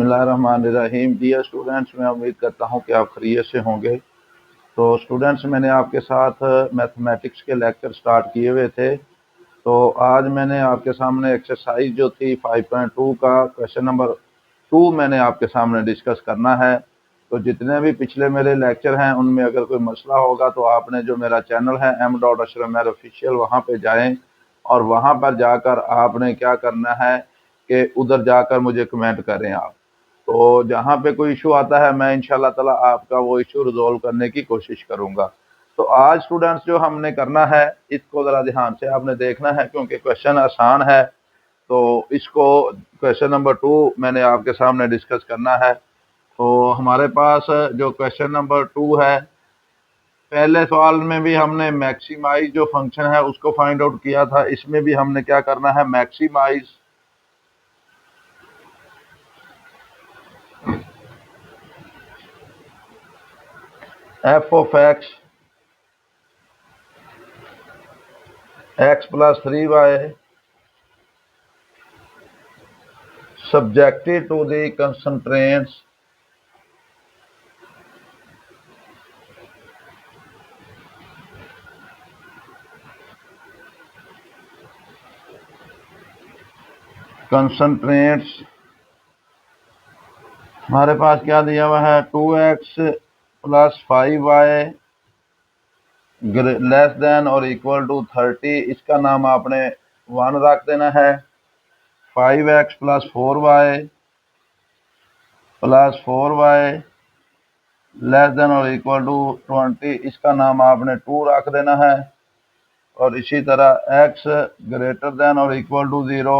बिस्मिल्लाहिर्रहमानिर्रहीम। Dear students, मैं उम्मीद करता हूं कि आप खैरियत से होंगे। तो स्टूडेंट्स, मैंने आपके साथ मैथमेटिक्स के लेक्चर स्टार्ट किए हुए थे। तो आज मैंने आपके सामने एक्सरसाइज जो थी 5.2 का क्वेश्चन नंबर 2 मैंने आपके सामने डिस्कस करना है। तो जितने भी पिछले मेरे लेक्चर हैं उनमें अगर कोई मसला होगा तो आपने जो मेरा चैनल है m.ashraf ऑफिशियल, वहाँ पे जाएं और वहाँ पर जाकर आपने क्या करना है कि उधर जाकर मुझे कमेंट करें आप। तो जहाँ पे कोई इशू आता है मैं इंशाल्लाह ताला आपका वो इशू रिजॉल्व करने की कोशिश करूंगा। तो आज स्टूडेंट्स जो हमने करना है इसको ज़रा ध्यान से आपने देखना है, क्योंकि क्वेश्चन आसान है। तो इसको क्वेश्चन नंबर 2 मैंने आपके सामने डिस्कस करना है। तो हमारे पास जो क्वेश्चन नंबर 2 है, पहले सवाल में भी हमने मैक्सिमाइज जो फंक्शन है उसको फाइंड आउट किया था। इसमें भी हमने क्या करना है, maximise f of x plus 3y subjected to the constraints हमारे पास क्या दिया हुआ है, 2x plus 5y less than और इक्वल टू 30। इसका नाम आपने 1 रख देना है। 5x plus 4y less than और इक्वल टू 20, इसका नाम आपने 2 रख देना है। और इसी तरह x ग्रेटर देन और equal to 0,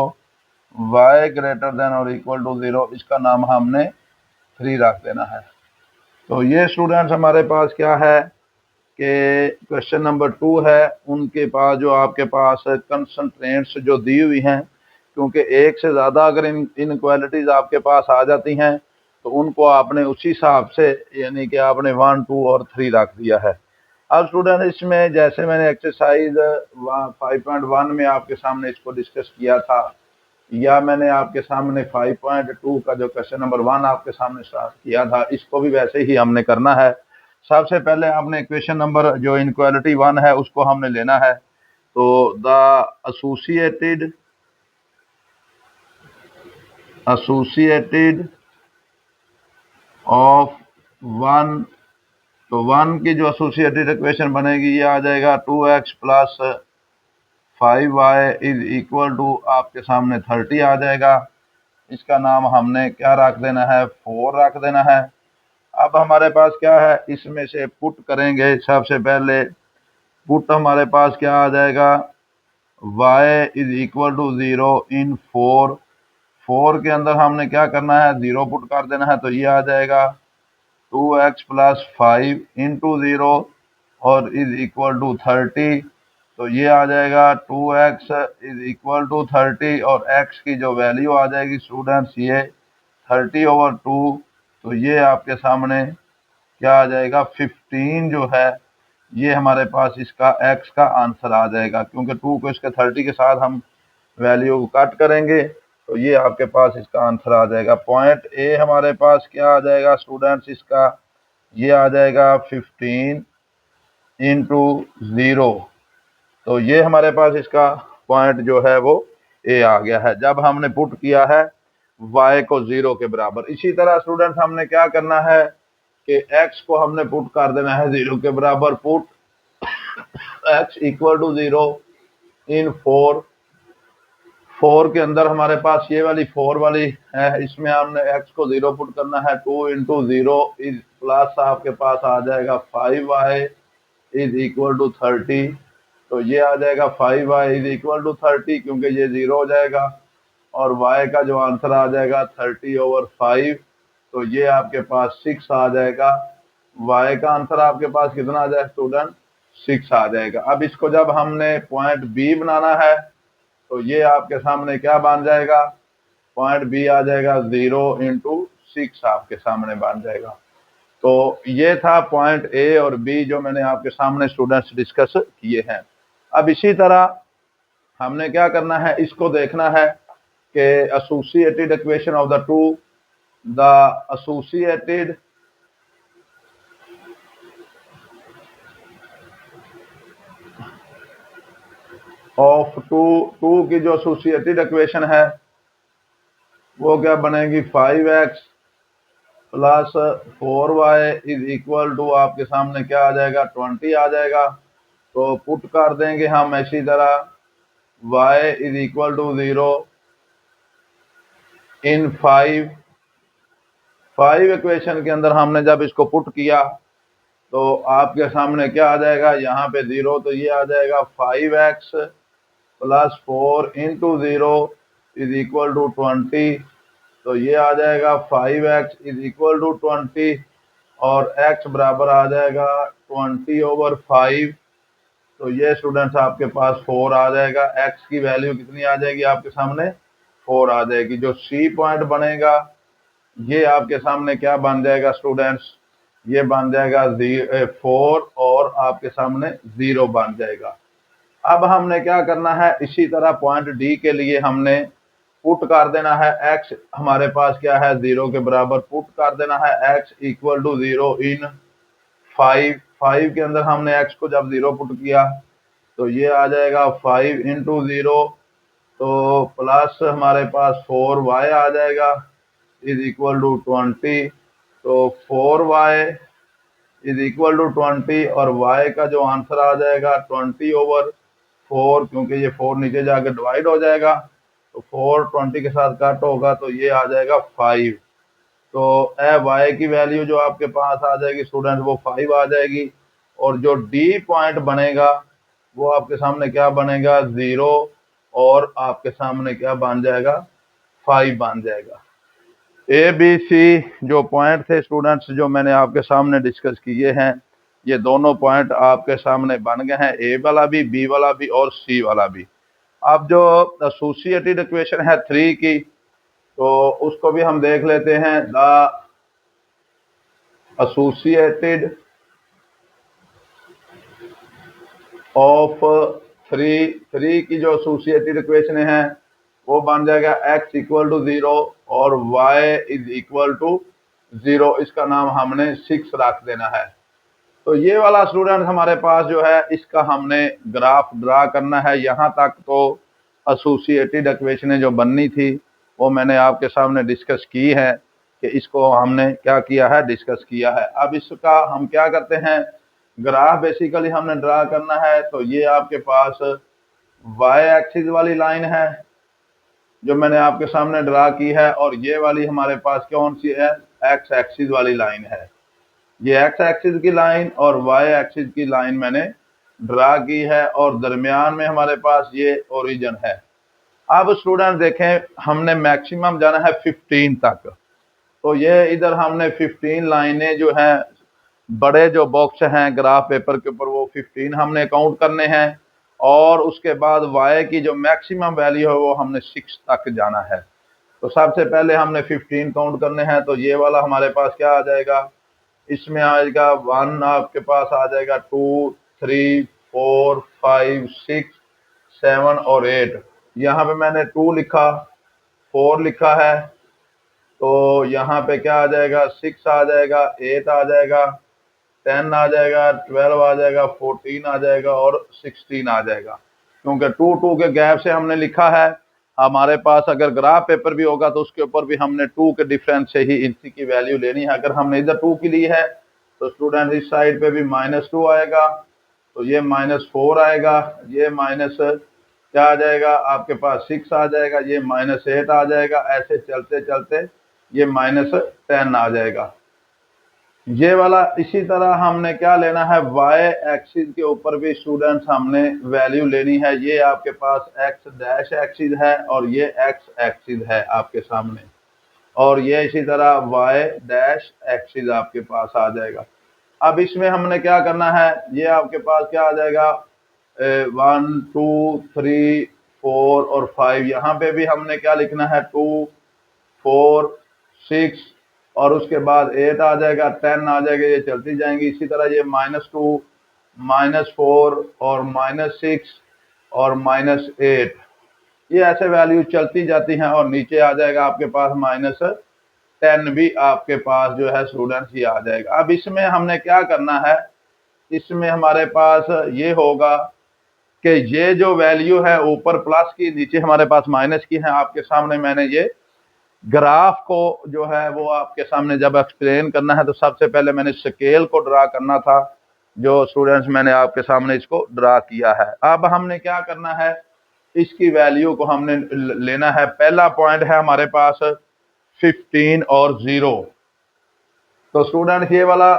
y greater than और इक्वल टू 0, इसका नाम हमने 3 रख देना है। तो ये स्टूडेंट्स हमारे पास क्या है कि क्वेश्चन नंबर 2 है, उनके पास जो आपके पास कंस्ट्रेंट्स जो दी हुई हैं, क्योंकि एक से ज़्यादा अगर इनइक्वालिटीज आपके पास आ जाती हैं तो उनको आपने उसी हिसाब से, यानी कि आपने 1, 2 और 3 रख दिया है। अब स्टूडेंट इसमें जैसे मैंने एक्सरसाइज 5.1 में आपके सामने इसको डिस्कस किया था, या मैंने आपके सामने 5.2 का जो क्वेश्चन नंबर 1 आपके सामने स्टार्ट किया था, इसको भी वैसे ही हमने करना है। सबसे पहले हमने इक्वेशन नंबर जो इनक्वालिटी 1 है उसको हमने लेना है। तो द एसोसिएटेड ऑफ 1, तो 1 की जो एसोसिएटेड इक्वेशन बनेगी ये आ जाएगा 2x plus 5y is equal to आपके सामने 30 आ जाएगा। इसका नाम हमने क्या रख देना है, 4 रख देना है। अब हमारे पास क्या है, इसमें से पुट करेंगे। सबसे पहले पुट हमारे पास क्या आ जाएगा, y इज इक्वल टू 0 इन 4। 4 के अंदर हमने क्या करना है, 0 पुट कर देना है। तो ये आ जाएगा 2x प्लस 5 इंटू 0 और इज इक्वल टू 30। तो ये आ जाएगा 2x इज इक्वल टू 30 और x की जो वैल्यू आ जाएगी स्टूडेंट्स ये 30/2। तो ये आपके सामने क्या आ जाएगा, 15 जो है ये हमारे पास इसका x का आंसर आ जाएगा, क्योंकि 2 को इसके 30 के साथ हम वैल्यू को कट करेंगे। तो ये आपके पास इसका आंसर आ जाएगा। पॉइंट ए हमारे पास क्या आ जाएगा स्टूडेंट्स, इसका ये आ जाएगा 15 इंटू 0। तो ये हमारे पास इसका पॉइंट जो है वो ए आ गया है, जब हमने पुट किया है y को 0 के बराबर। इसी तरह स्टूडेंट्स हमने क्या करना है कि x को हमने पुट कर देना है 0 के बराबर। पुट x इक्वल टू 0 इन 4। 4 के अंदर हमारे पास ये वाली 4 वाली है, इसमें हमने x को 0 पुट करना है। 2 इंटू 0 इज प्लस आपके पास आ जाएगा 5y इज इक्वल टू 30। तो ये आ जाएगा 5y इज इक्वल टू 30, क्योंकि ये 0 हो जाएगा। और y का जो आंसर आ जाएगा 30/5। तो ये आपके पास 6 आ जाएगा। y का आंसर आपके पास कितना आ जाएगा स्टूडेंट, 6 आ जाएगा। अब इसको जब हमने पॉइंट बी बनाना है तो ये आपके सामने क्या बन जाएगा, पॉइंट बी आ जाएगा 0 इंटू 6 आपके सामने बन जाएगा। तो ये था पॉइंट ए और बी जो मैंने आपके सामने स्टूडेंट्स डिस्कस किए हैं। अब इसी तरह हमने क्या करना है, इसको देखना है कि associated equation of the two the associated of two की जो एसोसिएटेड इक्वेशन है वो क्या बनेगी, 5x plus 4y is equal to आपके सामने क्या आ जाएगा, 20 आ जाएगा। तो पुट कर देंगे हम इसी तरह, y is equal to 0 in 5 equation के अंदर हमने जब इसको पुट किया तो आपके सामने क्या आ जाएगा, यहाँ पे 0 तो ये आ जाएगा 5x plus 4 into 0 is equal to 20। तो ये आ जाएगा 5x इज इक्वल टू 20 और x बराबर आ जाएगा 20/5। तो ये स्टूडेंट्स आपके पास 4 आ जाएगा। x की वैल्यू कितनी आ जाएगी आपके सामने, 4 आ जाएगी। जो C पॉइंट बनेगा ये आपके सामने क्या बन जाएगा स्टूडेंट्स, ये बन जाएगा 4 और आपके सामने 0 बन जाएगा। अब हमने क्या करना है, इसी तरह पॉइंट डी के लिए हमने पुट कर देना है x हमारे पास क्या है 0 के बराबर, पुट कर देना है x इक्वल टू 0 इन 5 के अंदर हमने x को जब 0 पुट किया तो ये आ जाएगा 5 इंटू 0 तो प्लस हमारे पास 4y आ जाएगा इज इक्वल टू 20। तो 4y इज इक्वल टू 20 और y का जो आंसर आ जाएगा 20/4, क्योंकि ये 4 नीचे जाकर डिवाइड हो जाएगा तो 4 20 के साथ कट होगा तो ये आ जाएगा 5। तो y की वैल्यू जो आपके पास आ जाएगी स्टूडेंट वो 5 आ जाएगी। और जो D पॉइंट बनेगा वो आपके सामने क्या बनेगा, 0 और आपके सामने क्या बन जाएगा, 5 बन जाएगा। ABC जो पॉइंट थे स्टूडेंट्स जो मैंने आपके सामने डिस्कस किए हैं, ये दोनों पॉइंट आपके सामने बन गए हैं, A वाला भी, B वाला भी और C वाला भी। अब जो एसोसिएटेड इक्वेशन है 3 की तो उसको भी हम देख लेते हैं। द एसोसिएटेड ऑफ 3 की जो एसोसिएटेड इक्वेशन है वो बन जाएगा x इक्वल टू 0 और y इज इक्वल टू 0। इसका नाम हमने 6 रख देना है। तो ये वाला स्टूडेंट हमारे पास जो है इसका हमने ग्राफ ड्रा करना है। यहाँ तक तो एसोसिएटेड इक्वेशनें जो बननी थी वो मैंने आपके सामने डिस्कस की है कि इसको हमने क्या किया है, डिस्कस किया है। अब इसका हम क्या करते हैं, ग्राफ बेसिकली हमने ड्रा करना है। तो ये आपके पास y एक्सिस वाली लाइन है जो मैंने आपके सामने ड्रा की है और ये वाली हमारे पास कौन सी है, x एक्सिस वाली लाइन है। ये x एक्सिस की लाइन और y एक्सिस की लाइन मैंने ड्रा की है और दरमियान में हमारे पास ये ओरिजिन है। अब स्टूडेंट देखें हमने मैक्सिमम जाना है 15 तक। तो ये इधर हमने 15 लाइनें जो हैं, बड़े जो बॉक्स हैं ग्राफ पेपर के ऊपर वो 15 हमने काउंट करने हैं और उसके बाद y की जो मैक्सिमम वैल्यू है वो हमने 6 तक जाना है। तो सबसे पहले हमने 15 काउंट करने हैं। तो ये वाला हमारे पास क्या आ जाएगा, इसमें आएगा 1, आपके पास आ जाएगा 2 3 4 5 6 7 और 8। यहाँ पे मैंने 2 लिखा, 4 लिखा है, तो यहाँ पे क्या आ जाएगा, 6 आ जाएगा, 8 आ जाएगा, 10 आ जाएगा, 12 आ जाएगा, 14 आ जाएगा और 16 आ जाएगा। क्योंकि 2 के गैप से हमने लिखा है। हमारे पास अगर ग्राफ पेपर भी होगा तो उसके ऊपर भी हमने 2 के डिफरेंस से ही इनकी की वैल्यू लेनी है। अगर हमने इधर 2 की ली है तो स्टूडेंट इस साइड पे भी -2 आएगा, तो ये -4 आएगा, ये माइनस क्या आ जाएगा आपके पास 6 आ जाएगा, ये -8 आ जाएगा, ऐसे चलते चलते ये -10 आ जाएगा। ये वाला इसी तरह हमने क्या लेना है, y एक्सिस के ऊपर भी स्टूडेंट्स हमने वैल्यू लेनी है। ये आपके पास x डैश एक्सिस है और ये x एक्सिस है आपके सामने, और ये इसी तरह y डैश एक्सिस आपके पास आ जाएगा। अब इसमें हमने क्या करना है, ये आपके पास क्या आ जाएगा 1 2 3 4 और 5। यहाँ पे भी हमने क्या लिखना है 2 4 6 और उसके बाद 8 आ जाएगा, 10 आ जाएगा, ये चलती जाएंगी। इसी तरह ये -2 -4 और -6 और -8, ये ऐसे वैल्यू चलती जाती हैं और नीचे आ जाएगा आपके पास -10। 10 भी आपके पास जो है स्टूडेंट्स ये आ जाएगा। अब इसमें हमने क्या करना है, इसमें हमारे पास ये होगा कि ये जो वैल्यू है ऊपर प्लस की, नीचे हमारे पास माइनस की है। आपके सामने मैंने ये ग्राफ को जो है वो आपके सामने जब एक्सप्लेन करना है तो सबसे पहले मैंने स्केल को ड्रा करना था। जो स्टूडेंट्स मैंने आपके सामने इसको ड्रा किया है। अब हमने क्या करना है, इसकी वैल्यू को हमने लेना है। पहला पॉइंट है हमारे पास 15 और 0। तो स्टूडेंट ये वाला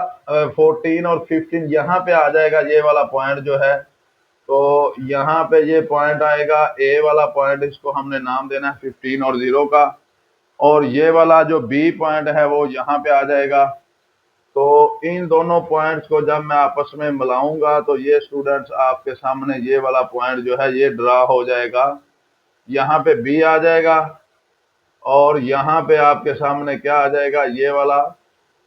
14 और 15 यहाँ पे आ जाएगा, ये वाला पॉइंट जो है। तो यहाँ पे ये पॉइंट आएगा, ए वाला पॉइंट, इसको हमने नाम देना है 15 और 0 का। और ये वाला जो बी पॉइंट है वो यहाँ पे आ जाएगा। तो इन दोनों पॉइंट्स को जब मैं आपस में मिलाऊंगा तो ये स्टूडेंट्स आपके सामने ये वाला पॉइंट जो है ये ड्रा हो जाएगा। यहाँ पे बी आ जाएगा और यहाँ पे आपके सामने क्या आ जाएगा, ये वाला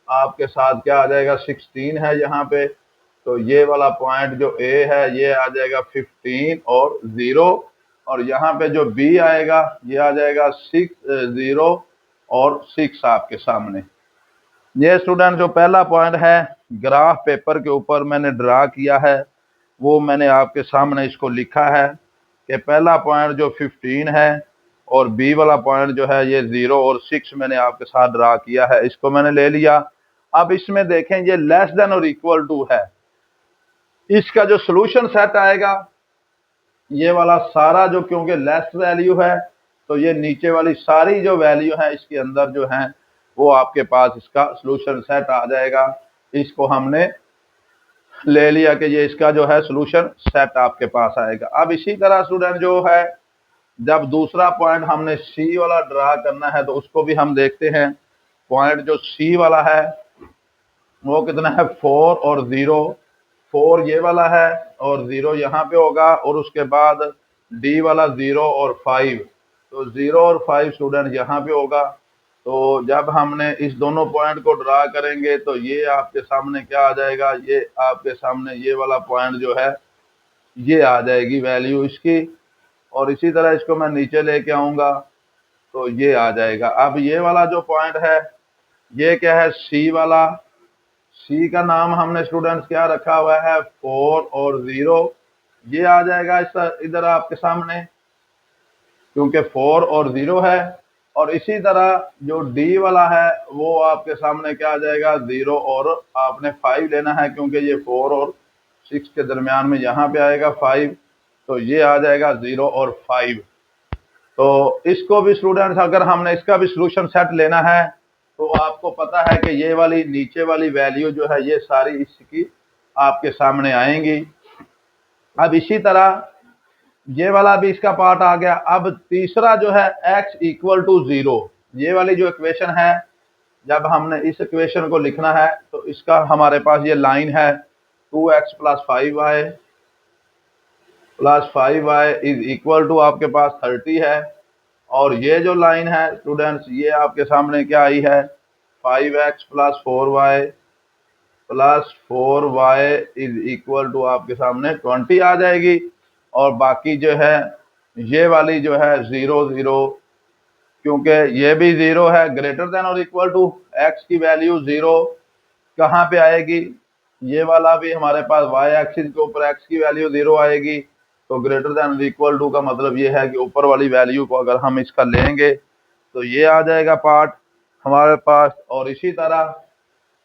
आपके साथ क्या आ जाएगा, 16 है यहाँ पे। तो ये वाला पॉइंट जो ए है ये आ जाएगा 15 और 0। और यहाँ पे जो बी आएगा ये आ जाएगा 6 0 और 6 आपके सामने। ये स्टूडेंट जो पहला पॉइंट है ग्राफ पेपर के ऊपर मैंने ड्रा किया है, वो मैंने आपके सामने इसको लिखा है कि पहला पॉइंट जो 15 है और बी वाला पॉइंट जो है ये 0 और 6 मैंने आपके साथ ड्रा किया है, इसको मैंने ले लिया। अब इसमें देखें ये लेस देन और इक्वल टू है, इसका जो सोल्यूशन सेट आएगा ये वाला सारा जो, क्योंकि लेस वैल्यू है तो ये नीचे वाली सारी जो वैल्यू है इसके अंदर जो है वो आपके पास इसका सोल्यूशन सेट आ जाएगा। इसको हमने ले लिया कि ये इसका जो है सोल्यूशन सेट आपके पास आएगा। अब इसी तरह स्टूडेंट जो है जब दूसरा पॉइंट हमने सी वाला ड्रा करना है तो उसको भी हम देखते हैं। पॉइंट जो सी वाला है वो कितना है, 4 और 0। 4 ये वाला है और 0 यहाँ पे होगा और उसके बाद डी वाला 0 और 5। तो 0 और 5 स्टूडेंट यहाँ पे होगा। तो जब हमने इस दोनों पॉइंट को ड्रा करेंगे तो ये आपके सामने क्या आ जाएगा, ये आपके सामने ये वाला पॉइंट जो है ये आ जाएगी वैल्यू इसकी। और इसी तरह इसको मैं नीचे लेके आऊंगा तो ये आ जाएगा। अब ये वाला जो पॉइंट है ये क्या है, सी वाला। सी का नाम हमने स्टूडेंट्स क्या रखा हुआ है, 4 और 0। ये आ जाएगा इधर आपके सामने, क्योंकि 4 और 0 है। और इसी तरह जो डी वाला है वो आपके सामने क्या आ जाएगा, 0 और आपने 5 लेना है, क्योंकि ये 4 और 6 के दरमियान में यहाँ पे आएगा 5। तो ये आ जाएगा 0 और 5। तो इसको भी स्टूडेंट्स अगर हमने इसका भी सोल्यूशन सेट लेना है तो आपको पता है कि ये वाली नीचे वाली वैल्यू जो है ये सारी इसकी आपके सामने आएंगी। अब इसी तरह ये वाला भी इसका पार्ट आ गया। अब तीसरा जो है x इक्वल टू 0, ये वाली जो इक्वेशन है, जब हमने इस इक्वेशन को लिखना है तो इसका हमारे पास ये लाइन है 2x plus 5y is equal to आपके पास 30 है। और ये जो लाइन है स्टूडेंट्स ये आपके सामने क्या आई है, 5x plus 4y is equal to आपके सामने 20 आ जाएगी। और बाकी जो है ये वाली जो है 0 0, क्योंकि ये भी 0 है, ग्रेटर देन और इक्वल टू x की वैल्यू 0 कहाँ पे आएगी, ये वाला भी हमारे पास y एक्सिस के ऊपर x की वैल्यू 0 आएगी। तो ग्रेटर देन इक्वल टू का मतलब ये है कि ऊपर वाली वैल्यू को अगर हम इसका लेंगे तो ये आ जाएगा पार्ट हमारे पास। और इसी तरह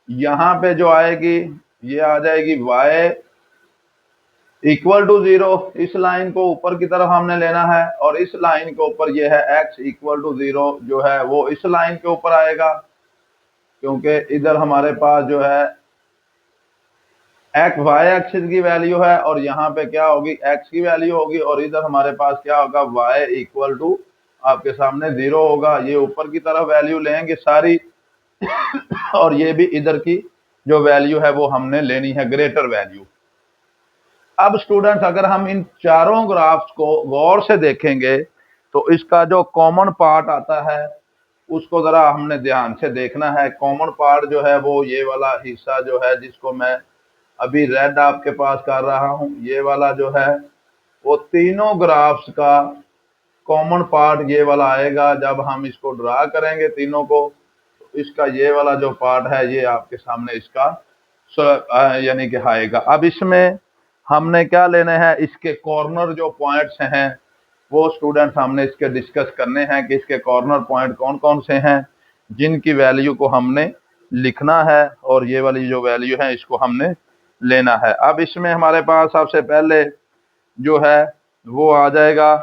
यहाँ पे जो आएगी ये आ जाएगी y इक्वल टू 0। इस लाइन को ऊपर की तरफ हमने लेना है और इस लाइन के ऊपर ये है x इक्वल टू 0 जो है वो इस लाइन के ऊपर आएगा, क्योंकि इधर हमारे पास जो है x y एक्सिस की वैल्यू है और यहाँ पे क्या होगी, x की वैल्यू होगी। और इधर हमारे पास क्या होगा, y इक्वल टू आपके सामने 0 होगा। ये ऊपर की तरफ वैल्यू लेंगे सारी और ये भी इधर की जो वैल्यू है वो हमने लेनी है, ग्रेटर वैल्यू। अब स्टूडेंट्स अगर हम इन चारों ग्राफ्स को गौर से देखेंगे तो इसका जो कॉमन पार्ट आता है उसको जरा हमने ध्यान से देखना है। कॉमन पार्ट जो है वो ये वाला हिस्सा जो है जिसको मैं अभी रेड आपके पास कर रहा हूं, ये वाला जो है वो तीनों ग्राफ्स का कॉमन पार्ट ये वाला आएगा। जब हम इसको ड्रा करेंगे तीनों को इसका ये वाला जो पार्ट है ये आपके सामने इसका यानी कि आएगा। अब इसमें हमने क्या लेने हैं, इसके कॉर्नर जो पॉइंट्स हैं वो स्टूडेंट्स हमने इसके डिस्कस करने हैं कि इसके कॉर्नर पॉइंट कौन कौन से हैं जिनकी वैल्यू को हमने लिखना है, और ये वाली जो वैल्यू है इसको हमने लेना है। अब इसमें हमारे पास सबसे पहले जो है वो आ जाएगा,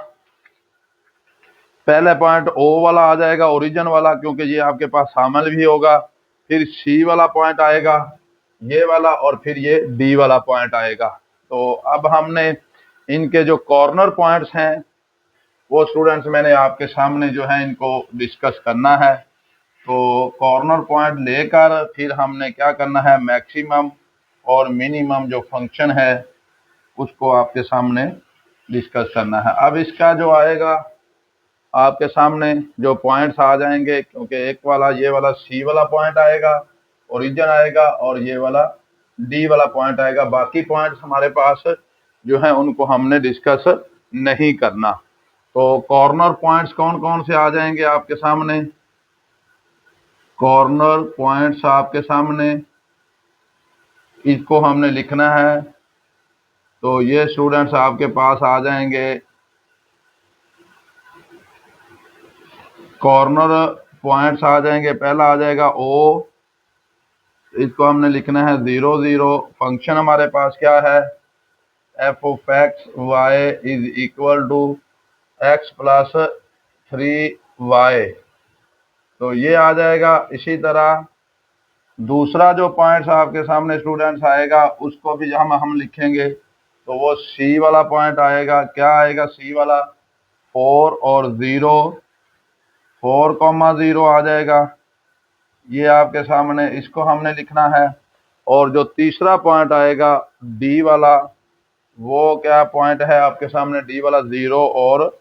पहले पॉइंट ओ वाला आ जाएगा, ओरिजिन वाला, क्योंकि ये आपके पास शामिल भी होगा। फिर सी वाला पॉइंट आएगा ये वाला, और फिर ये डी वाला पॉइंट आएगा। तो अब हमने इनके जो कॉर्नर पॉइंट्स हैं वो स्टूडेंट्स मैंने आपके सामने जो है इनको डिस्कस करना है। तो कॉर्नर पॉइंट लेकर फिर हमने क्या करना है, मैक्सिमम और मिनिमम जो फंक्शन है उसको आपके सामने डिस्कस करना है। अब इसका जो आएगा आपके सामने जो पॉइंट्स आ जाएंगे, क्योंकि एक वाला ये वाला सी वाला पॉइंट आएगा, ओरिजिन आएगा, और ये वाला डी वाला पॉइंट आएगा। बाकी पॉइंट्स हमारे पास जो है उनको हमने डिस्कस नहीं करना। तो कॉर्नर पॉइंट्स कौन कौन से आ जाएंगे आपके सामने, कॉर्नर पॉइंट्स आपके सामने इसको हमने लिखना है। तो ये स्टूडेंट्स आपके पास आ जाएंगे, कॉर्नर पॉइंट्स आ जाएंगे। पहला आ जाएगा ओ, इसको हमने लिखना है 0 0। फंक्शन हमारे पास क्या है, f of x y is equal to x plus 3y। तो ये आ जाएगा। इसी तरह दूसरा जो पॉइंट्स आपके सामने स्टूडेंट्स आएगा उसको भी हम लिखेंगे। तो वो सी वाला पॉइंट आएगा। क्या आएगा सी वाला, 4 और 0, 4,0 आ जाएगा ये आपके सामने, इसको हमने लिखना है। और जो तीसरा पॉइंट आएगा डी वाला, वो क्या पॉइंट है आपके सामने, डी वाला 0 और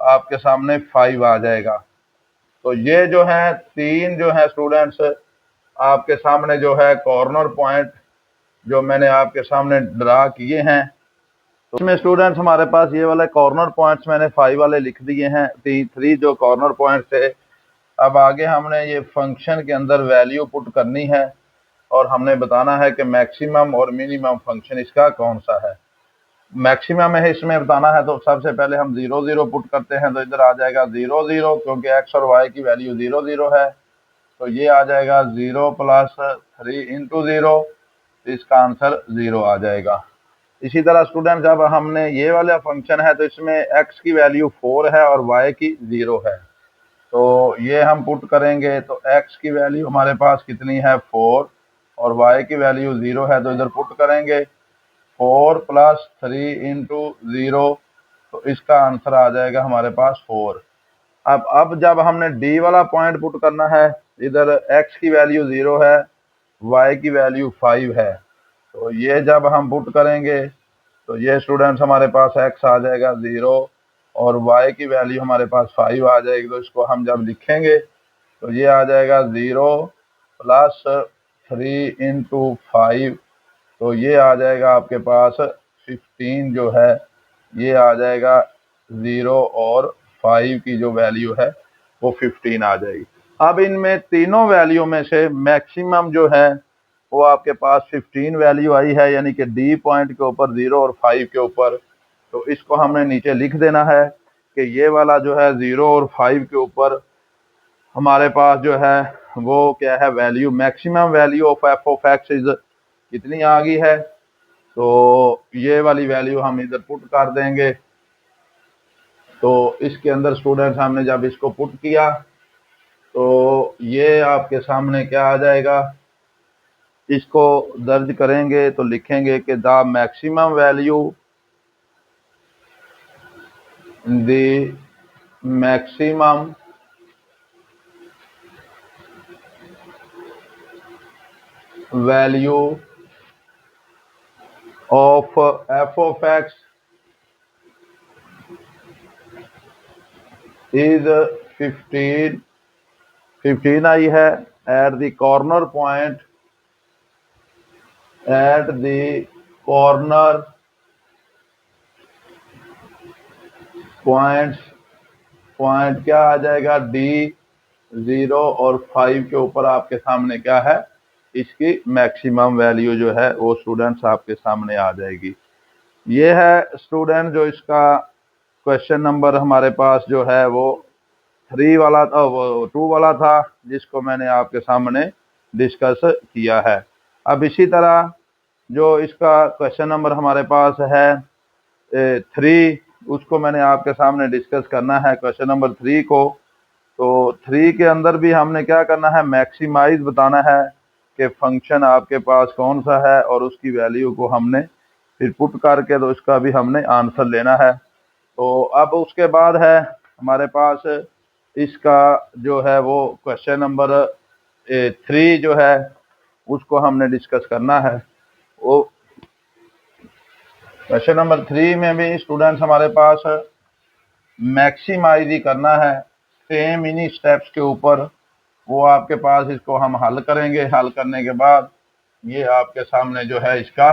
आपके सामने 5 आ जाएगा। तो ये जो है तीन जो है स्टूडेंट्स आपके सामने जो है कॉर्नर पॉइंट जो मैंने आपके सामने ड्रा किए हैं। तो इसमें स्टूडेंट्स हमारे पास ये वाले कॉर्नर पॉइंट्स मैंने 5 वाले लिख दिए हैं, 3 जो कॉर्नर पॉइंट थे। अब आगे हमने ये फंक्शन के अंदर वैल्यू पुट करनी है और हमने बताना है कि मैक्सिमम और मिनिमम फंक्शन इसका कौन सा है। मैक्सिमम है इसमें बताना है, तो सबसे पहले हम 0 0 पुट करते हैं। तो इधर आ जाएगा 0 0, क्योंकि एक्स और वाई की वैल्यू 0 0 है। तो ये आ जाएगा 0 प्लस 3 इंटू 0, इसका आंसर 0 आ जाएगा। इसी तरह स्टूडेंट जब हमने ये वाला फंक्शन है तो इसमें x की वैल्यू 4 है और y की 0 है। तो ये हम पुट करेंगे तो x की वैल्यू हमारे पास कितनी है 4 और y की वैल्यू 0 है। तो इधर पुट करेंगे 4 प्लस 3 इंटू 0, तो इसका आंसर आ जाएगा हमारे पास 4। अब जब हमने डी वाला पॉइंट पुट करना है, इधर x की वैल्यू 0 है, y की वैल्यू 5 है। तो ये जब हम पुट करेंगे तो ये स्टूडेंट्स हमारे पास x आ जाएगा 0 और y की वैल्यू हमारे पास 5 आ जाएगी। तो इसको हम जब लिखेंगे तो ये आ जाएगा 0 प्लस 3 इंटू 5, तो ये आ जाएगा आपके पास 15 जो है ये आ जाएगा 0 और 5 की जो वैल्यू है वो 15 आ जाएगी। अब इनमें तीनों वैल्यू में से मैक्सिमम जो है वो आपके पास 15 वैल्यू आई है, यानी कि डी पॉइंट के ऊपर 0 और 5 के ऊपर। तो इसको हमने नीचे लिख देना है कि ये वाला जो है 0 और 5 के ऊपर हमारे पास जो है वो क्या है, value maximum value of F of x is कितनी आ गई है। तो ये वाली वैल्यू हम इधर पुट कर देंगे। तो इसके अंदर स्टूडेंट्स हमने जब इसको पुट किया तो ये आपके सामने क्या आ जाएगा, इसको दर्ज करेंगे तो लिखेंगे कि the maximum value, the maximum value of F of x is 15 आई है at the corner point, at the corner point क्या आ जाएगा डी 0 और 5 के ऊपर आपके सामने क्या है, इसकी मैक्सिमम वैल्यू जो है वो स्टूडेंट्स आपके सामने आ जाएगी। ये है स्टूडेंट जो इसका क्वेश्चन नंबर हमारे पास जो है वो 3 वाला था, वो 2 वाला था, जिसको मैंने आपके सामने डिस्कस किया है। अब इसी तरह जो इसका क्वेश्चन नंबर हमारे पास है 3, उसको मैंने आपके सामने डिस्कस करना है क्वेश्चन नंबर 3 को। तो 3 के अंदर भी हमने क्या करना है, मैक्सिमाइज बताना है कि फंक्शन आपके पास कौन सा है और उसकी वैल्यू को हमने फिर पुट करके तो इसका भी हमने आंसर लेना है। तो अब उसके बाद है हमारे पास इसका जो है वो क्वेश्चन नंबर 3 जो है उसको हमने डिस्कस करना है। वो क्वेश्चन नंबर 3 में भी स्टूडेंट्स हमारे पास मैक्सिमाइज ही करना है, सेम इन्हीं स्टेप्स के ऊपर वो आपके पास इसको हम हल करेंगे। हल करने के बाद ये आपके सामने जो है इसका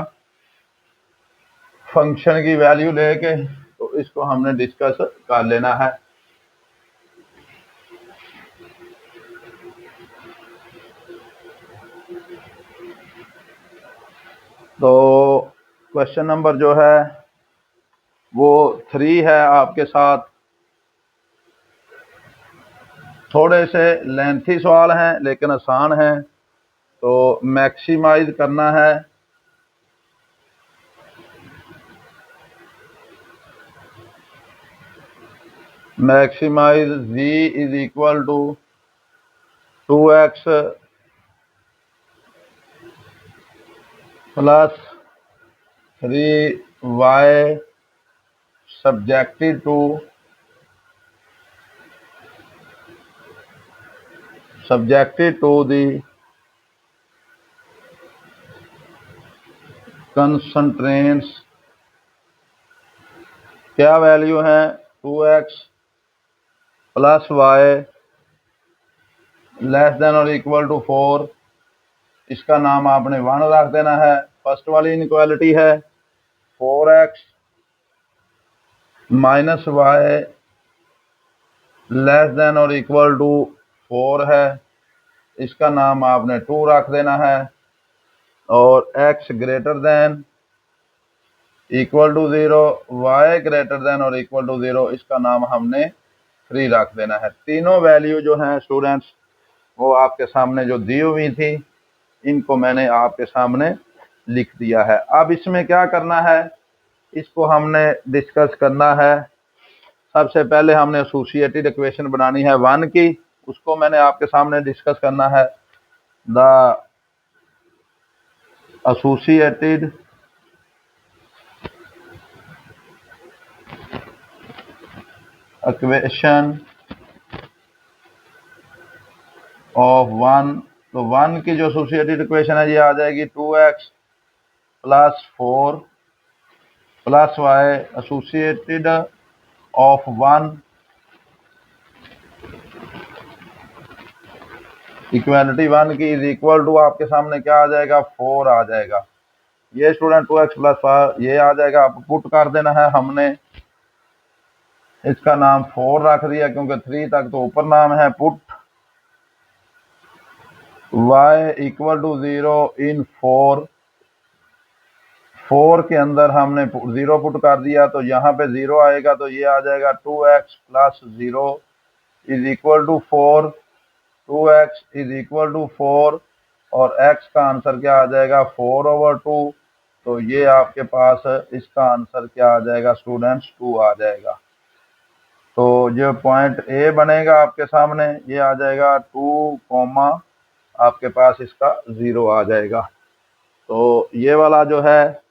फंक्शन की वैल्यू लेके तो इसको हमने डिस्कस कर लेना है। तो क्वेश्चन नंबर जो है वो 3 है आपके साथ। थोड़े से लेंथी सवाल हैं लेकिन आसान हैं। तो मैक्सिमाइज करना है, maximise z is equal to 2x plus 3y subjected to the constraints। क्या वैल्यू है, 2x plus y less than और इक्वल टू 4। इसका नाम आपने 1 रख देना है। फर्स्ट वाली इनइक्वालिटी है 4x minus y less than और इक्वल टू 4 है, इसका नाम आपने 2 रख देना है। और x greater than equal to 0, y greater than और इक्वल टू 0, इसका नाम हमने 3 रख देना है। तीनों वैल्यू जो हैं स्टूडेंट्स वो आपके सामने जो दी हुई थी इनको मैंने आपके सामने लिख दिया है। अब इसमें क्या करना है, इसको हमने डिस्कस करना है। सबसे पहले हमने एसोसिएटेड इक्वेशन बनानी है 1 की, उसको मैंने आपके सामने डिस्कस करना है। The associated equation of 1। तो 1 की जो एसोसिएटेड इक्वेशन है ये आ जाएगी 2x plus 4 plus y associated of 1 equality 1 की इज इक्वल टू आपके सामने क्या आ जाएगा, 4 आ जाएगा। ये स्टूडेंट 2x प्लस 5 ये आ जाएगा, आप पुट कर देना है। हमने इसका नाम 4 रख दिया क्योंकि 3 तक तो ऊपर नाम है। पुट y इक्वल टू 0 इन 4 के अंदर हमने 0 पुट कर दिया तो यहाँ पे 0 आएगा, तो ये आ जाएगा 2x plus 0 is equal to 4। 2x is equal to 4 और x का आंसर क्या आ जाएगा, 4/2। तो ये आपके पास इसका आंसर क्या आ जाएगा स्टूडेंट्स, 2 आ जाएगा। तो जो पॉइंट ए बनेगा आपके सामने ये आ जाएगा 2, आपके पास इसका 0 आ जाएगा। तो ये वाला जो है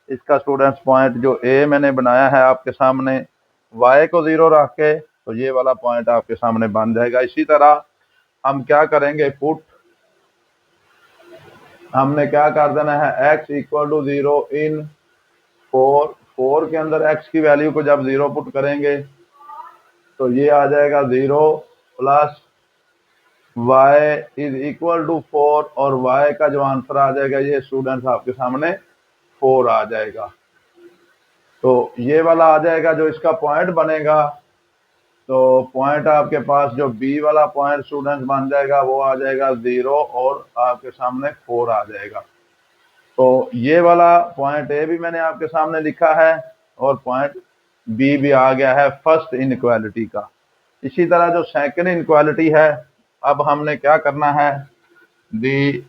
इसका स्टूडेंट्स पॉइंट जो ए मैंने बनाया है आपके सामने y को 0 रख के, तो ये वाला पॉइंट आपके सामने बन जाएगा। इसी तरह हम क्या करेंगे, पुट हमने क्या कर देना है, x इक्वल टू 0 इन 4 के अंदर x की वैल्यू को जब 0 पुट करेंगे तो ये आ जाएगा 0 plus y is equal to 4 और y का जो आंसर आ जाएगा ये स्टूडेंट्स आपके सामने 4 आ जाएगा। तो ये वाला आ जाएगा जो इसका पॉइंट बनेगा तो पॉइंट आपके पास जो बी वाला पॉइंट स्टूडेंट्स बन जाएगा वो आ जाएगा 0 और आपके सामने 4 आ जाएगा। तो ये वाला पॉइंट ए भी मैंने आपके सामने लिखा है और पॉइंट बी भी आ गया है फर्स्ट इनइक्वालिटी का। इसी तरह जो सेकंड इनइक्वालिटी है, अब हमने क्या करना है, दी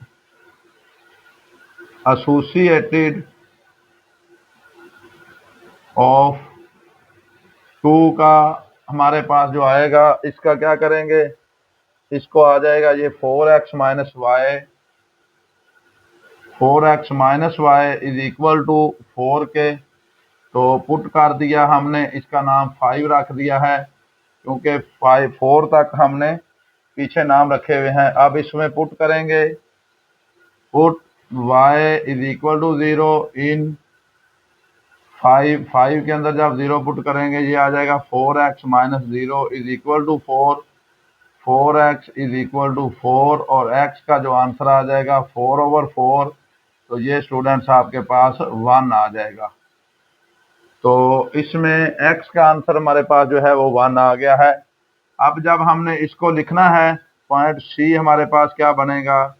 एसोसिएटेड ऑफ 2 का हमारे पास जो आएगा इसका क्या करेंगे, इसको आ जाएगा ये 4x minus y is equal to 4 के। तो पुट कर दिया हमने, इसका नाम 5 रख दिया है क्योंकि 4 तक हमने पीछे नाम रखे हुए हैं। अब इसमें पुट करेंगे, put y is equal to 0 in 5 के अंदर जब 0 पुट करेंगे ये आ जाएगा 4x minus 0 is equal to 4x is equal to 4 और x का जो आंसर आ जाएगा 4/4। तो ये स्टूडेंट्स आपके पास 1 आ जाएगा। तो इसमें x का आंसर हमारे पास जो है वो 1 आ गया है। अब जब हमने इसको लिखना है, पॉइंट सी हमारे पास क्या बनेगा,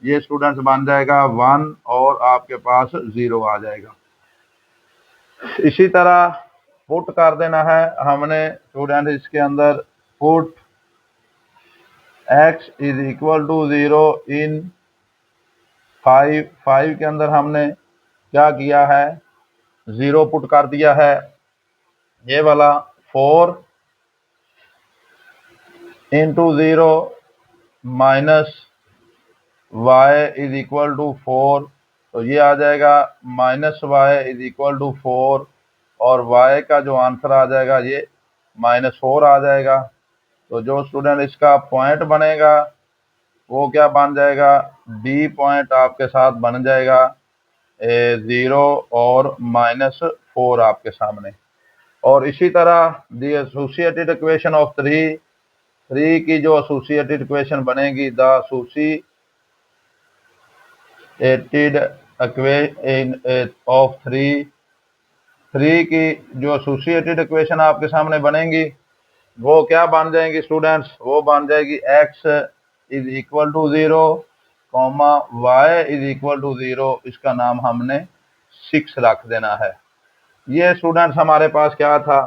ये स्टूडेंट्स बन जाएगा 1 और आपके पास 0 आ जाएगा। इसी तरह पुट कर देना है हमने स्टूडेंट इसके अंदर, put x is equal to 0 in 5 के अंदर हमने क्या किया है, 0 पुट कर दिया है। ये वाला 4 into 0 minus y is equal to 4, तो ये आ जाएगा minus y is equal to 4 और y का जो आंसर आ जाएगा ये -4 आ जाएगा। तो जो स्टूडेंट इसका पॉइंट बनेगा वो क्या बन जाएगा, डी पॉइंट आपके साथ बन जाएगा 0 और -4 आपके सामने। और इसी तरह दी एसोसिएटेड इक्वेशन ऑफ 3 की जो एसोसिएटेड इक्वेशन बनेगी, द एसोसिएटेड इक्वेशन ऑफ 3 की जो एसोसिएटेड इक्वेशन आपके सामने बनेंगी वो क्या बन जाएंगी स्टूडेंट्स, वो बन जाएगी x is equal to 0 comma y is equal to 0, इसका नाम हमने 6 रख देना है। ये स्टूडेंट्स हमारे पास क्या था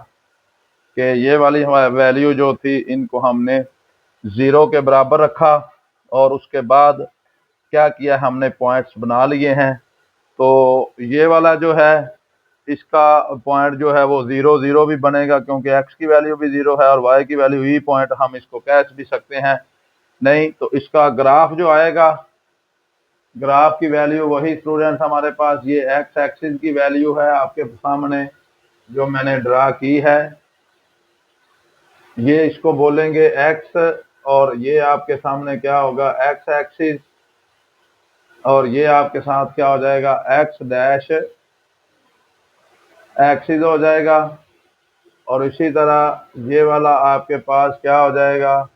कि ये वाली वैल्यू जो थी इनको हमने 0 के बराबर रखा और उसके बाद क्या किया, हमने पॉइंट्स बना लिए हैं। तो ये वाला जो है इसका पॉइंट जो है वो 0 0 भी बनेगा क्योंकि x की वैल्यू भी 0 है और y की वैल्यू ही पॉइंट, हम इसको कह भी सकते हैं नहीं। तो इसका ग्राफ जो आएगा, ग्राफ की वैल्यू वही स्टूडेंट्स हमारे पास ये x एक्सिस की वैल्यू है आपके सामने जो मैंने ड्रा की है, ये इसको बोलेंगे x और ये आपके सामने क्या होगा x एक्सिस और ये आपके साथ क्या हो जाएगा x डैश एक्सिस हो जाएगा। और इसी तरह ये वाला आपके पास क्या हो जाएगा,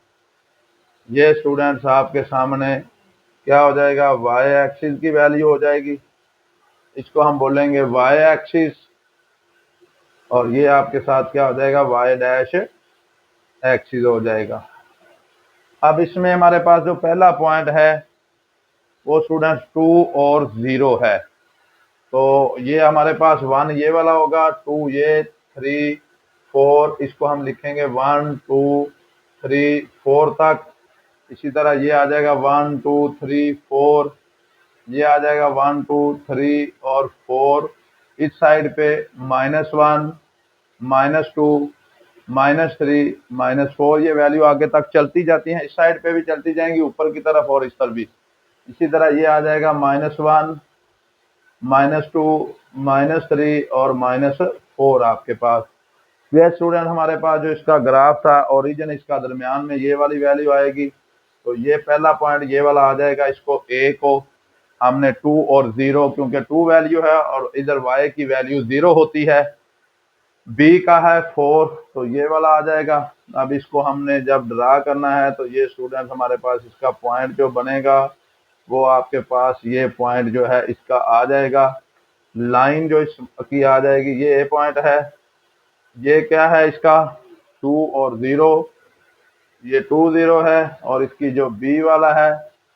ये स्टूडेंट्स आपके सामने क्या हो जाएगा y एक्सिस की वैल्यू हो जाएगी, इसको हम बोलेंगे y एक्सिस और ये आपके साथ क्या हो जाएगा y डैश एक्सिस हो जाएगा। अब इसमें हमारे पास जो पहला पॉइंट है वो स्टूडेंट्स 2 और 0 है। तो ये हमारे पास 1 ये वाला होगा, 2 ये, 3 4, इसको हम लिखेंगे 1 2 3 4 तक। इसी तरह ये आ जाएगा 1 2 3 4, ये आ जाएगा 1 2 3 और 4। इस साइड पे -1 -2 -3 -4 ये वैल्यू आगे तक चलती जाती हैं, इस साइड पे भी चलती जाएंगी ऊपर की तरफ और इस तरफ भी। इसी तरह ये आ जाएगा -1 -2 -3 और -4 आपके पास। यह स्टूडेंट हमारे पास जो इसका ग्राफ था ओरिजिन इसका दरमियान में ये वाली वैल्यू आएगी। तो ये पहला पॉइंट ये वाला आ जाएगा, इसको ए को हमने 2 और 0 क्योंकि 2 वैल्यू है और इधर y की वैल्यू 0 होती है, b का है 4 तो ये वाला आ जाएगा। अब इसको हमने जब ड्रा करना है तो ये स्टूडेंट हमारे पास इसका पॉइंट जो बनेगा वो आपके पास ये पॉइंट जो है इसका आ जाएगा, लाइन जो इसकी आ जाएगी ये ए पॉइंट है, ये क्या है इसका 2 और 0, ये 2 0 है, और इसकी जो बी वाला है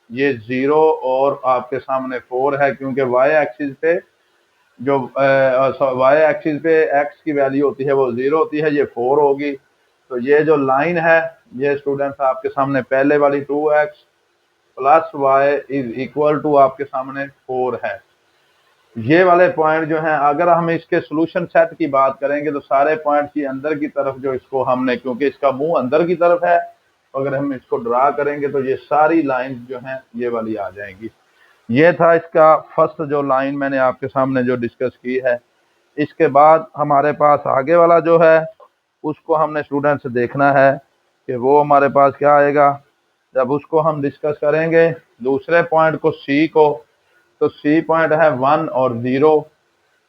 ये 0 और आपके सामने 4 है, क्योंकि वाई एक्सिस पे जो वाई एक्सिस पे एक्स की वैल्यू होती है वो 0 होती है, ये 4 होगी। तो ये जो लाइन है ये स्टूडेंट्स आपके सामने पहले वाली 2x plus y is equal to आपके सामने 4 है। ये वाले पॉइंट जो हैं, अगर हम इसके सोल्यूशन सेट की बात करेंगे तो सारे पॉइंट की अंदर की तरफ जो इसको हमने, क्योंकि इसका मुंह अंदर की तरफ है, तो अगर हम इसको ड्रा करेंगे तो ये सारी लाइन जो हैं ये वाली आ जाएंगी। ये था इसका फर्स्ट जो लाइन मैंने आपके सामने जो डिस्कस की है। इसके बाद हमारे पास आगे वाला जो है उसको हमने स्टूडेंट्स देखना है कि वो हमारे पास क्या आएगा। जब उसको हम डिस्कस करेंगे दूसरे पॉइंट को, सी को, तो सी पॉइंट है 1 और 0,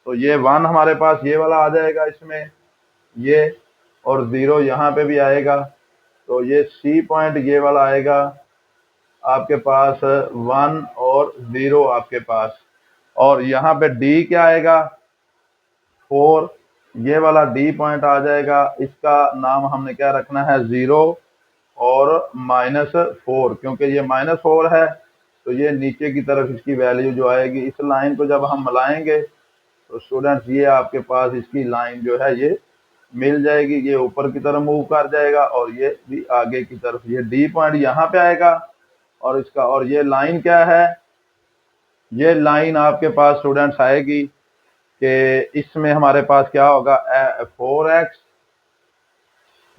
तो ये 1 हमारे पास ये वाला आ जाएगा इसमें, ये, और 0 यहाँ पे भी आएगा, तो ये सी पॉइंट ये वाला आएगा आपके पास 1 और 0 आपके पास। और यहाँ पे डी क्या आएगा, 4, ये वाला डी पॉइंट आ जाएगा, इसका नाम हमने क्या रखना है, 0 और -4, क्योंकि ये -4 है तो ये नीचे की तरफ इसकी वैल्यू जो आएगी। इस लाइन को जब हम मिलाएंगे तो स्टूडेंट्स ये आपके पास इसकी लाइन जो है ये मिल जाएगी, ये ऊपर की तरफ मूव कर जाएगा और ये भी आगे की तरफ, ये डी पॉइंट यहाँ पे आएगा और इसका, और ये लाइन क्या है, ये लाइन आपके पास स्टूडेंट्स आएगी कि इसमें हमारे पास क्या होगा, 4x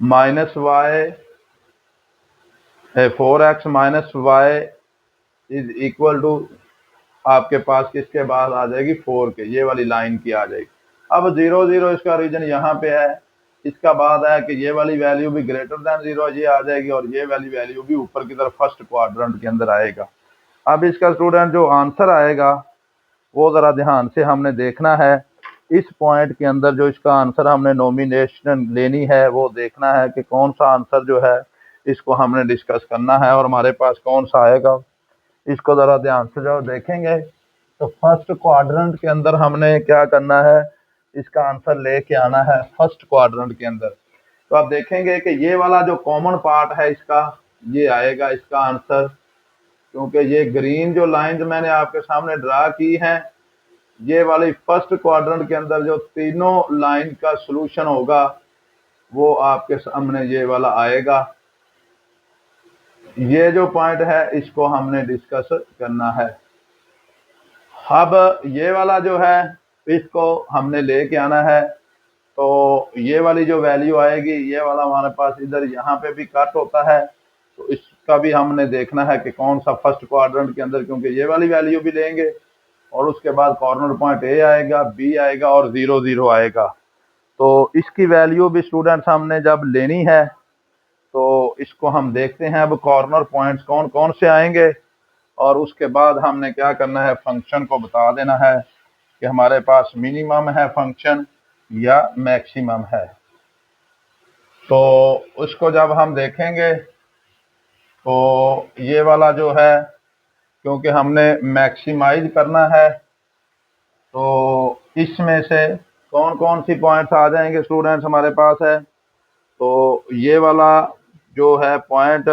minus y, 4x minus y is equal to आपके पास किसके बाद आ जाएगी, 4 के, ये वाली लाइन की आ जाएगी। अब 0 0 इसका रीजन यहाँ पे है, इसका बाद है कि ये वाली वैल्यू भी ग्रेटर देन 0 ये आ जाएगी, और ये वाली वैल्यू भी ऊपर की तरफ फर्स्ट क्वाड्रेंट के अंदर आएगा। अब इसका स्टूडेंट जो आंसर आएगा वो ज़रा ध्यान से हमने देखना है। इस पॉइंट के अंदर जो इसका आंसर हमने नॉमिनेशन लेनी है वो देखना है कि कौन सा आंसर जो है इसको हमने डिस्कस करना है और हमारे पास कौन सा आएगा। इसको ज़रा ध्यान से जो देखेंगे तो फर्स्ट क्वाड्रेंट के अंदर हमने क्या करना है, इसका आंसर लेके आना है फर्स्ट क्वाड्रेंट के अंदर। तो आप देखेंगे कि ये वाला जो कॉमन पार्ट है इसका, ये आएगा इसका आंसर, क्योंकि ये ग्रीन जो लाइन जो मैंने आपके सामने ड्रा की है, ये वाली फर्स्ट क्वाड्रेंट के अंदर जो तीनों लाइन का सॉल्यूशन होगा वो आपके सामने ये वाला आएगा। ये जो पॉइंट है इसको हमने डिस्कस करना है। अब ये वाला जो है इसको हमने लेके आना है, तो ये वाली जो वैल्यू आएगी, ये वाला हमारे पास इधर यहाँ पे भी कट होता है, तो इसका भी हमने देखना है कि कौन सा फर्स्ट क्वाड्रेंट के अंदर, क्योंकि ये वाली वैल्यू भी लेंगे और उसके बाद कॉर्नर पॉइंट ए आएगा, बी आएगा और 0 0 आएगा। तो इसकी वैल्यू भी स्टूडेंट्स हमने जब लेनी है तो इसको हम देखते हैं अब कॉर्नर पॉइंट्स कौन कौन से आएंगे, और उसके बाद हमने क्या करना है, फंक्शन को बता देना है कि हमारे पास मिनिमम है फंक्शन या मैक्सिमम है। तो उसको जब हम देखेंगे तो ये वाला जो है, क्योंकि हमने मैक्सिमाइज करना है, तो इसमें से कौन कौन सी पॉइंट्स आ जाएंगे स्टूडेंट्स हमारे पास है, तो ये वाला जो है पॉइंट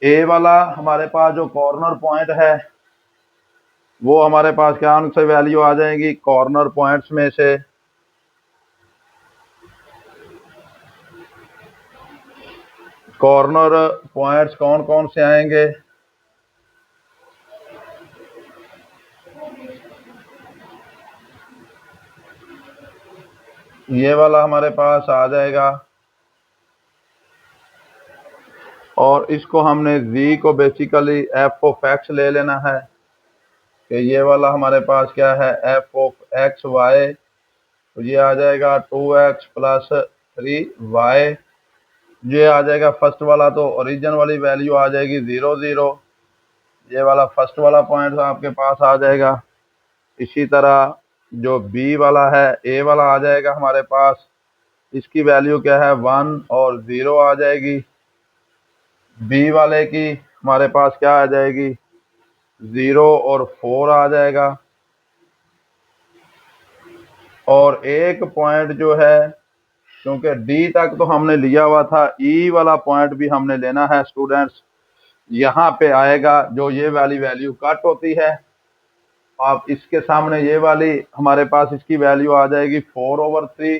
ए वाला हमारे पास जो कॉर्नर पॉइंट है वो हमारे पास क्या से वैल्यू आ जाएगी, कॉर्नर पॉइंट्स में से कॉर्नर पॉइंट्स कौन कौन से आएंगे, ये वाला हमारे पास आ जाएगा, और इसको हमने z को बेसिकली f ऑफ x ले लेना है कि ये वाला हमारे पास क्या है, f ऑफ x y, तो ये आ जाएगा 2x प्लस 3y, ये आ जाएगा फर्स्ट वाला, तो ओरिजिन वाली वैल्यू आ जाएगी 0 0, ये वाला फर्स्ट वाला पॉइंट आपके पास आ जाएगा। इसी तरह जो बी वाला है, ए वाला आ जाएगा हमारे पास, इसकी वैल्यू क्या है, 1 और 0 आ जाएगी। बी वाले की हमारे पास क्या आ जाएगी, 0 और 4 आ जाएगा। और एक पॉइंट जो है क्योंकि डी तक तो हमने लिया हुआ था, ई वाला पॉइंट भी हमने लेना है स्टूडेंट्स। यहाँ पे आएगा जो ये वाली वैल्यू कट होती है, आप इसके सामने ये वाली हमारे पास इसकी वैल्यू आ जाएगी 4/3।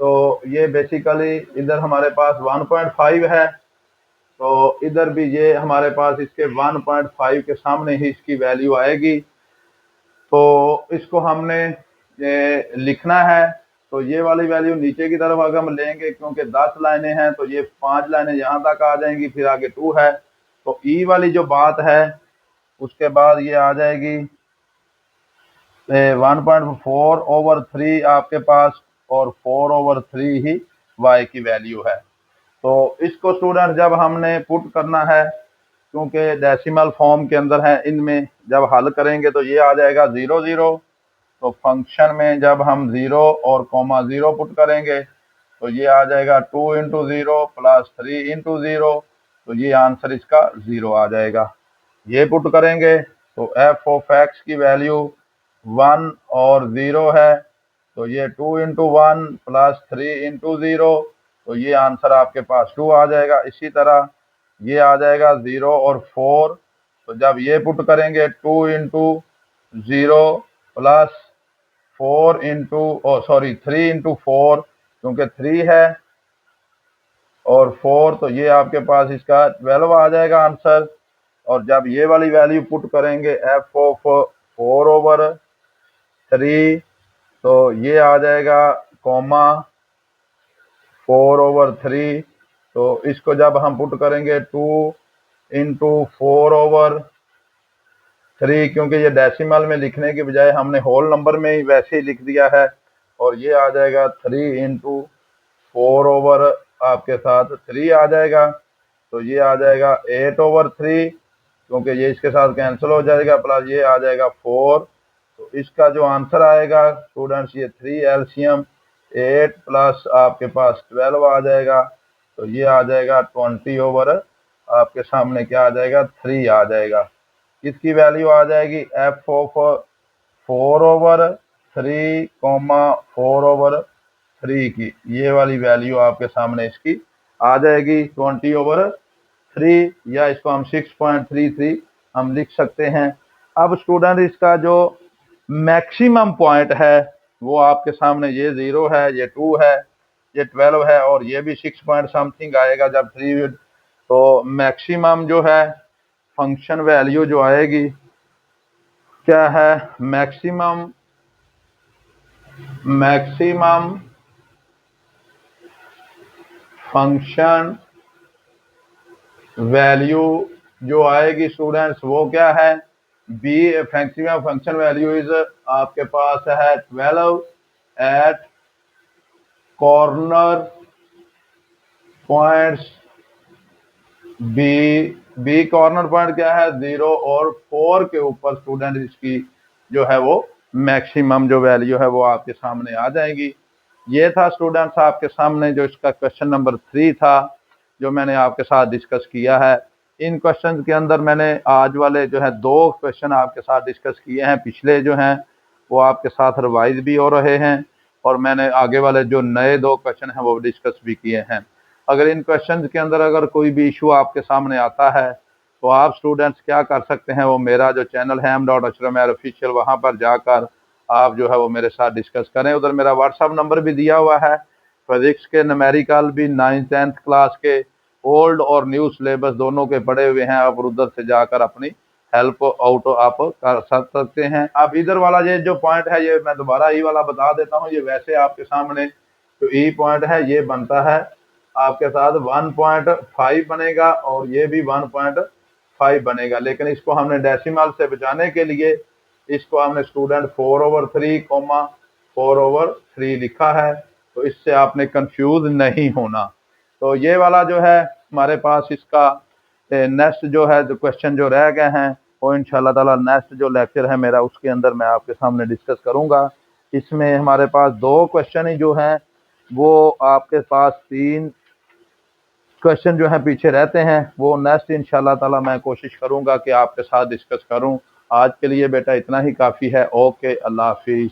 तो ये बेसिकली इधर हमारे पास 1.5 है, तो इधर भी ये हमारे पास इसके 1.5 के सामने ही इसकी वैल्यू आएगी। तो इसको हमने ये लिखना है। तो ये वाली वैल्यू नीचे की तरफ अगर हम लेंगे, क्योंकि 10 लाइनें हैं, तो ये 5 लाइनें यहाँ तक आ जाएंगी, फिर आगे 2 है। तो ई वाली जो बात है उसके बाद ये आ जाएगी 1.4/3 आपके पास, और 4/3 ही y की वैल्यू है। तो इसको स्टूडेंट जब हमने पुट करना है, क्योंकि डेसिमल फॉर्म के अंदर है, इनमें जब हल करेंगे तो ये आ जाएगा 0 0। तो फंक्शन में जब हम 0 और कॉमा 0 पुट करेंगे तो ये आ जाएगा 2 × 0 + 3 × 0। तो ये आंसर इसका 0 आ जाएगा। ये पुट करेंगे तो f(x) की वैल्यू 1 और 0 है, तो ये 2 × 1 + 3 × 0। तो ये आंसर आपके पास 2 आ जाएगा। इसी तरह ये आ जाएगा 0 और 4। तो जब ये पुट करेंगे 2 × 0 + 3 × 4, क्योंकि 3 है और 4, तो ये आपके पास इसका 12 आ जाएगा आंसर। और जब ये वाली वैल्यू पुट करेंगे f(4/3), तो ये आ जाएगा कॉमा 4/3। तो इसको जब हम पुट करेंगे 2 × 4/3, क्योंकि ये डेसिमल में लिखने के बजाय हमने होल नंबर में ही वैसे ही लिख दिया है, और ये आ जाएगा 3 × 4 आपके साथ 3 आ जाएगा। तो ये आ जाएगा 8/3, क्योंकि ये इसके साथ कैंसिल हो जाएगा, प्लस ये आ जाएगा 4। तो इसका जो आंसर आएगा स्टूडेंट्स, ये 3 एलसीएम 8 प्लस आपके पास 12 आ जाएगा। तो ये आ जाएगा 20 आपके सामने क्या आ जाएगा 3 आ जाएगा। इसकी वैल्यू आ जाएगी f(4/3, 4/3 की ये वाली वैल्यू आपके सामने इसकी आ जाएगी 20/3, या इसको हम 6.33 हम लिख सकते हैं। अब स्टूडेंट इसका जो मैक्सिमम पॉइंट है वो आपके सामने ये 0 है, ये 2 है, ये 12 है, और ये भी 6 पॉइंट समथिंग आएगा जब 3। तो मैक्सिमम जो है फंक्शन वैल्यू जो आएगी क्या है, मैक्सिमम फंक्शन वैल्यू जो आएगी स्टूडेंट्स वो क्या है, मैक्सिमम फंक्शन वैल्यू इज आपके पास है 12 at corner points B corner point क्या है 0 और 4 के ऊपर स्टूडेंट इसकी जो है वो मैक्सिमम जो वैल्यू है वो आपके सामने आ जाएगी। ये था स्टूडेंट्स आपके सामने जो इसका क्वेश्चन नंबर 3 था, जो मैंने आपके साथ डिस्कस किया है। इन क्वेश्चन के अंदर मैंने आज वाले जो है 2 क्वेश्चन आपके साथ डिस्कस किए हैं, पिछले जो हैं वो आपके साथ रिवाइज भी हो रहे हैं, और मैंने आगे वाले जो नए 2 क्वेश्चन हैं वो डिस्कस भी किए हैं। अगर इन क्वेश्चंस के अंदर अगर कोई भी इशू आपके सामने आता है तो आप स्टूडेंट्स क्या कर सकते हैं, वो मेरा जो चैनल है m.ashraf वहाँ पर जाकर आप जो है वो मेरे साथ डिस्कस करें। उधर मेरा व्हाट्सअप नंबर भी दिया हुआ है। फिजिक्स के न्यूमेरिकल भी 9th 10th क्लास के ओल्ड और न्यू सिलेबस दोनों के पढ़े हुए हैं, आप उधर से जाकर अपनी हेल्प आउट आप कर सकते हैं। अब इधर वाला ये जो पॉइंट है ये मैं दोबारा ई वाला बता देता हूँ। ये वैसे आपके सामने जो ई पॉइंट है ये बनता है आपके साथ 1.5 बनेगा, और ये भी 1.5 बनेगा, लेकिन इसको हमने डेसिमल से बचाने के लिए इसको हमने स्टूडेंट 4/3, 4/3 लिखा है। तो इससे आपने कंफ्यूज नहीं होना। तो ये वाला जो है हमारे पास इसका नेक्स्ट जो है जो क्वेश्चन जो रह गए हैं वो इंशाल्लाह ताला नेक्स्ट जो लेक्चर है मेरा उसके अंदर मैं आपके सामने डिस्कस करूंगा। इसमें हमारे पास 2 क्वेश्चन ही जो हैं वो आपके पास 3 क्वेश्चन जो है पीछे रहते हैं, वो नेक्स्ट इंशाल्लाह ताला मैं कोशिश करूंगा कि आपके साथ डिस्कस करूं। आज के लिए बेटा इतना ही काफ़ी है। ओके, अल्लाह हाफिज़।